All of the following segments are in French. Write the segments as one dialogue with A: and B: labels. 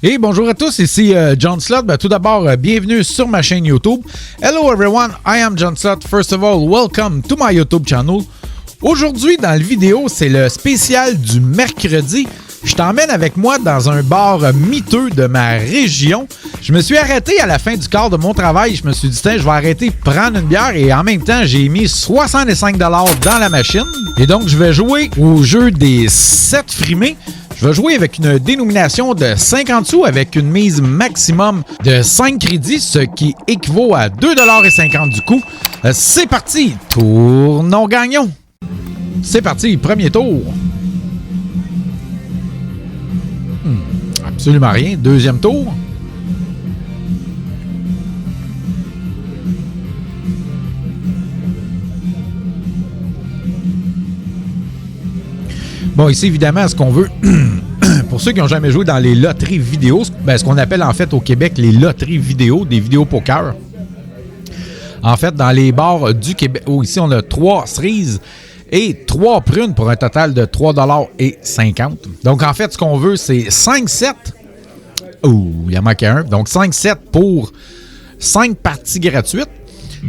A: Et bonjour à tous, ici John Slott. Tout d'abord, bienvenue sur ma chaîne YouTube. Hello everyone, I am John Slott. First of all, welcome to my YouTube channel. Aujourd'hui, dans la vidéo, c'est le spécial du mercredi. Je t'emmène avec moi dans un bar miteux de ma région. Je me suis arrêté à la fin du quart de mon travail. Je me suis dit, tiens, je vais arrêter prendre une bière. Et en même temps, j'ai mis 65$ dans la machine. Et donc, je vais jouer au jeu des 7 frimés. Je vais jouer avec une dénomination de 50 sous avec une mise maximum de 5 crédits, ce qui équivaut à 2,50$ du coup. C'est parti! Tournons gagnons! C'est parti, premier tour. Absolument rien. Deuxième tour. Bon, ici, évidemment, ce qu'on veut, pour ceux qui n'ont jamais joué dans les loteries vidéo, ce qu'on appelle en fait au Québec les loteries vidéo, des vidéos poker. En fait, dans les bars du Québec, ici, on a 3 cerises et 3 prunes pour un total de 3,50$. Donc, en fait, ce qu'on veut, c'est 5 sets. Oh, il en manque un. Donc, 5 sets pour 5 parties gratuites.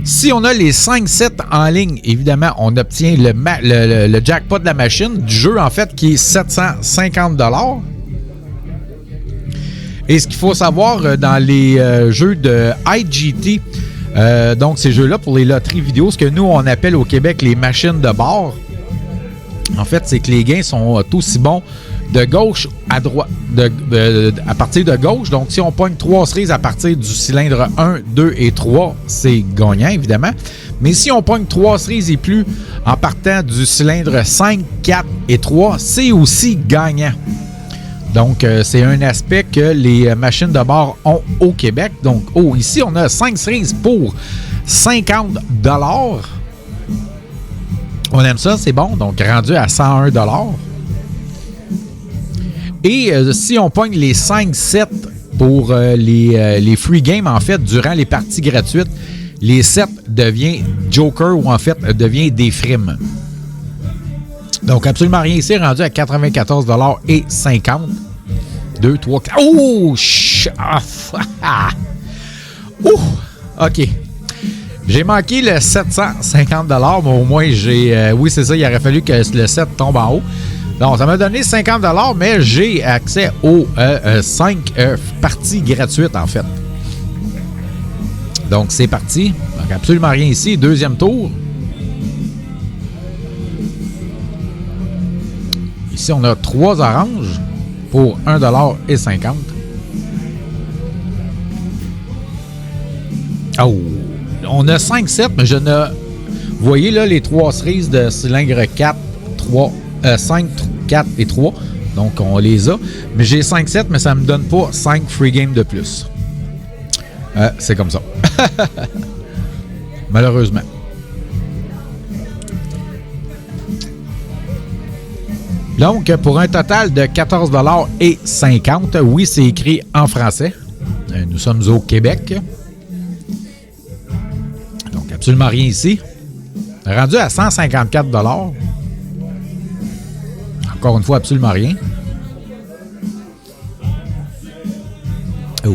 A: Si on a les 5 sets en ligne, évidemment, on obtient le jackpot de la machine, du jeu, en fait, qui est 750$. Et ce qu'il faut savoir dans les jeux de IGT, donc ces jeux-là pour les loteries vidéo, ce que nous, on appelle au Québec les machines de bar, en fait, c'est que les gains sont aussi bons de gauche à droite, à partir de gauche. Donc, si on pogne 3 cerises à partir du cylindre 1, 2 et 3, c'est gagnant, évidemment. Mais si on pogne 3 cerises et plus en partant du cylindre 5, 4 et 3, c'est aussi gagnant. Donc, c'est un aspect que les machines de bar ont au Québec. Donc, ici, on a 5 cerises pour 50$. On aime ça, c'est bon. Donc, rendu à 101$. Et si on pogne les 5 sets pour les free games, en fait, durant les parties gratuites, les sets deviennent Joker ou en fait devient des frimes. Donc, absolument rien ici, rendu à 94,50$. 2, 3, 4. Oh! OK. J'ai manqué le 750$, mais au moins j'ai... oui, c'est ça, il aurait fallu que le set tombe en haut. Donc, ça m'a donné 50$, mais j'ai accès aux 5 parties gratuites, en fait. Donc, c'est parti. Donc, absolument rien ici. Deuxième tour. Ici, on a 3 oranges pour 1,50$. Oh! On a 5 sets, mais je ne... Vous voyez là les 3 cerises de cylindre 4, 3... 5, 4 et 3. Donc, on les a. Mais j'ai 5 sets, mais ça ne me donne pas 5 free games de plus. C'est comme ça. Malheureusement. Donc, pour un total de 14,50$. Oui, c'est écrit en français. Nous sommes au Québec. Donc, absolument rien ici. Rendu à 154$. Encore une fois, absolument rien. Oh.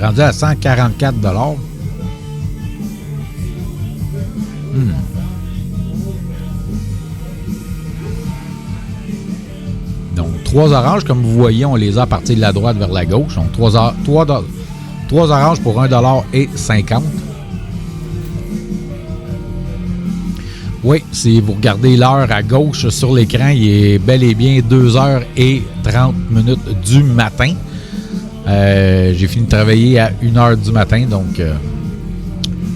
A: Rendu à 144$. Donc, 3 oranges, comme vous voyez, on les a à partir de la droite vers la gauche. Donc, 3 oranges pour 1,50$. Oui, si vous regardez l'heure à gauche sur l'écran, il est bel et bien 2h30 du matin. J'ai fini de travailler à 1h du matin, donc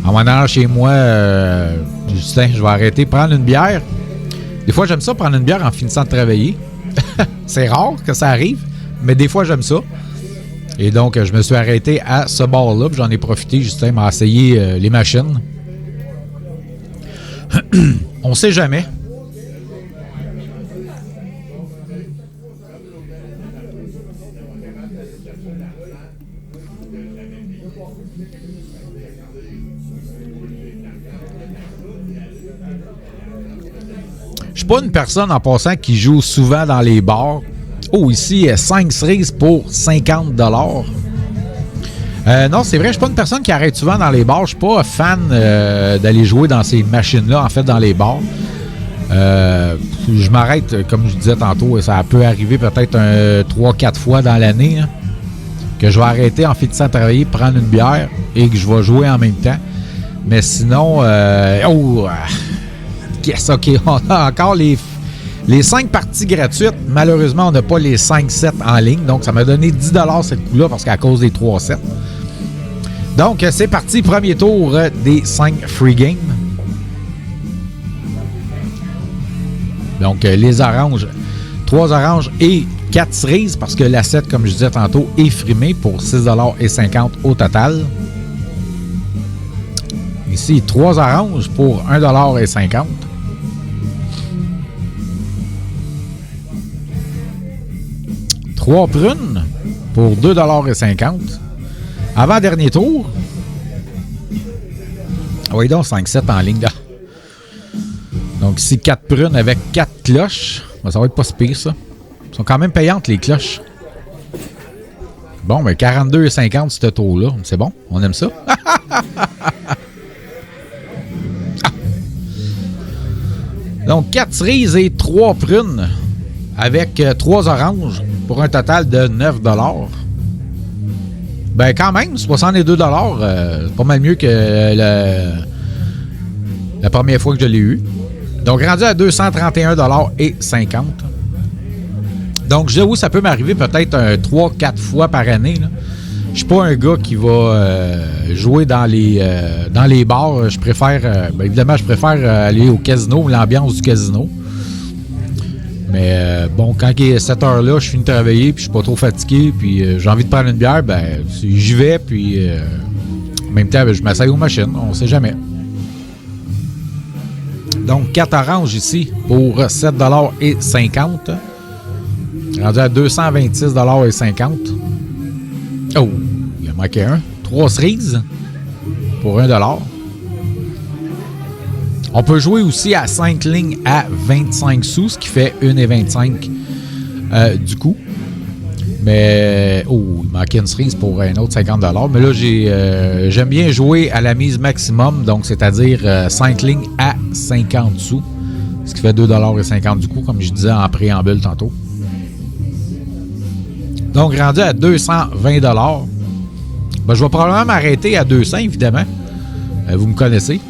A: en m'en allant chez moi, Justin, je vais arrêter, prendre une bière. Des fois, j'aime ça, prendre une bière en finissant de travailler. C'est rare que ça arrive, mais des fois, j'aime ça. Et donc, je me suis arrêté à ce bar-là, puis j'en ai profité, Justin m'a essayé les machines. On sait jamais. Je suis pas une personne en passant qui joue souvent dans les bars. Oh, ici, 5 cerises pour 50 $. Non, c'est vrai, je suis pas une personne qui arrête souvent dans les bars. Je suis pas fan d'aller jouer dans ces machines-là, en fait, dans les bars. Je m'arrête, comme je disais tantôt, ça peut arriver peut-être 3-4 fois dans l'année hein, que je vais arrêter en finissant de travailler, prendre une bière et que je vais jouer en même temps. Mais sinon, yes, OK, on a encore les 5 parties gratuites. Malheureusement, on n'a pas les 5 sets en ligne. Donc, ça m'a donné 10 $ cette coup-là parce qu'à cause des 3 sets. Donc, c'est parti. Premier tour des 5 free games. Donc, les oranges. 3 oranges et 4 cerises parce que la set, comme je disais tantôt, est frimée pour 6,50 $ au total. Ici, 3 oranges pour 1,50 $. 3 prunes pour 2,50 $. Avant-dernier tour. Oui, donc 5-7 en ligne. Là. Donc ici, 4 prunes avec 4 cloches. Ça va être pas si pire, ça. Elles sont quand même payantes, les cloches. Bon, mais 42,50 $, ce tour-là. C'est bon, on aime ça. Donc, 4 cerises et 3 prunes avec 3 oranges pour un total de 9 $. Ben, quand même, 62 $, c'est pas mal mieux que la première fois que je l'ai eu. Donc, rendu à 231,50 $. Donc, je vous, ça peut m'arriver peut-être 3-4 fois par année. Là. Je suis pas un gars qui va jouer dans les bars. Je préfère, évidemment, je préfère aller au casino, l'ambiance du casino. Mais bon, quand il est 7 heures là, je finis de travailler, puis je suis pas trop fatigué, puis j'ai envie de prendre une bière, ben j'y vais, puis en même temps, je m'essaye aux machines, on sait jamais. Donc, 4 oranges ici pour 7,50 $. Rendu à 226,50 $. Oh, il a manqué un. 3 cerises pour 1 $. On peut jouer aussi à 5 lignes à 25 sous, ce qui fait 1,25 du coup. Mais, il manquait une cerise pour un autre 50 $. Mais là, j'aime bien jouer à la mise maximum, donc c'est-à-dire 5 lignes à 50 sous, ce qui fait 2,50 $ du coup, comme je disais en préambule tantôt. Donc, rendu à 220 $. Ben, je vais probablement m'arrêter à 200, évidemment. Vous me connaissez.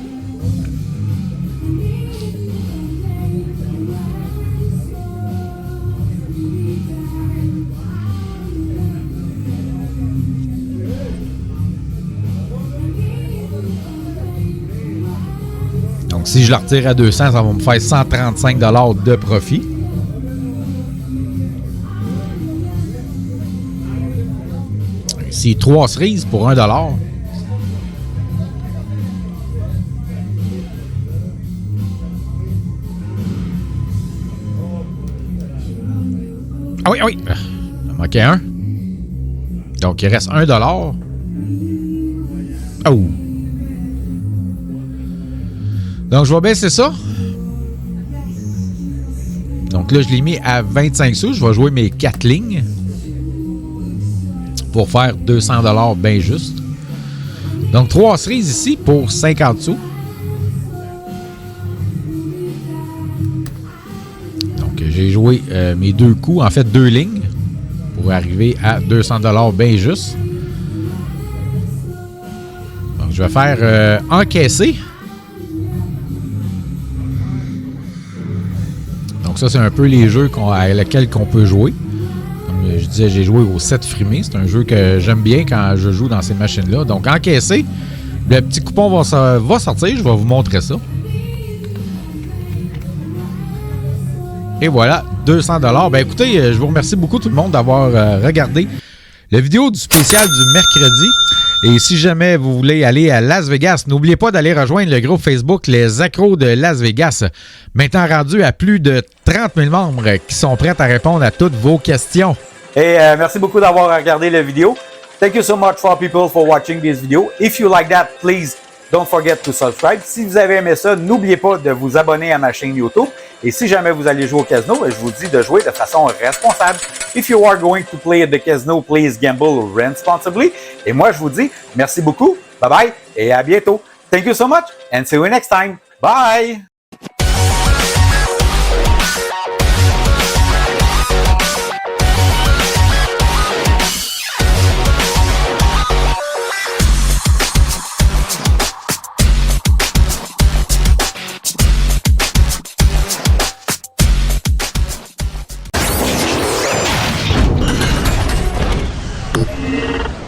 A: Donc, si je la retire à 200, ça va me faire 135 $ de profit. Ici, 3 cerises pour 1 $. Ah oui, oui. Il en manquait un. Donc, il reste 1 $. Oh! Donc, je vais baisser ça. Donc là, je l'ai mis à 25 sous. Je vais jouer mes 4 lignes pour faire 200 $ bien juste. Donc, 3 cerises ici pour 50 sous. Donc, j'ai joué mes 2 coups, en fait 2 lignes, pour arriver à 200 $ bien juste. Donc, je vais faire encaisser. Donc, ça, c'est un peu les jeux à lesquels on peut jouer. Comme je disais, j'ai joué au 7 frimé. C'est un jeu que j'aime bien quand je joue dans ces machines-là. Donc, encaisser. Le petit coupon va sortir. Je vais vous montrer ça. Et voilà, 200 $. Ben écoutez, je vous remercie beaucoup tout le monde d'avoir regardé la vidéo du spécial du mercredi. Et si jamais vous voulez aller à Las Vegas, n'oubliez pas d'aller rejoindre le groupe Facebook Les Accros de Las Vegas. Maintenant rendu à plus de 30 000 membres qui sont prêts à répondre à toutes vos questions.
B: Et merci beaucoup d'avoir regardé la vidéo. Thank you so much for people for watching this video. If you like that, please don't forget to subscribe. Si vous avez aimé ça, n'oubliez pas de vous abonner à ma chaîne YouTube. Et si jamais vous allez jouer au casino, je vous dis de jouer de façon responsable. If you are going to play at the casino, please gamble responsibly. Et moi, je vous dis merci beaucoup, bye bye et à bientôt. Thank you so much and see you next time. Bye!
C: Yeah.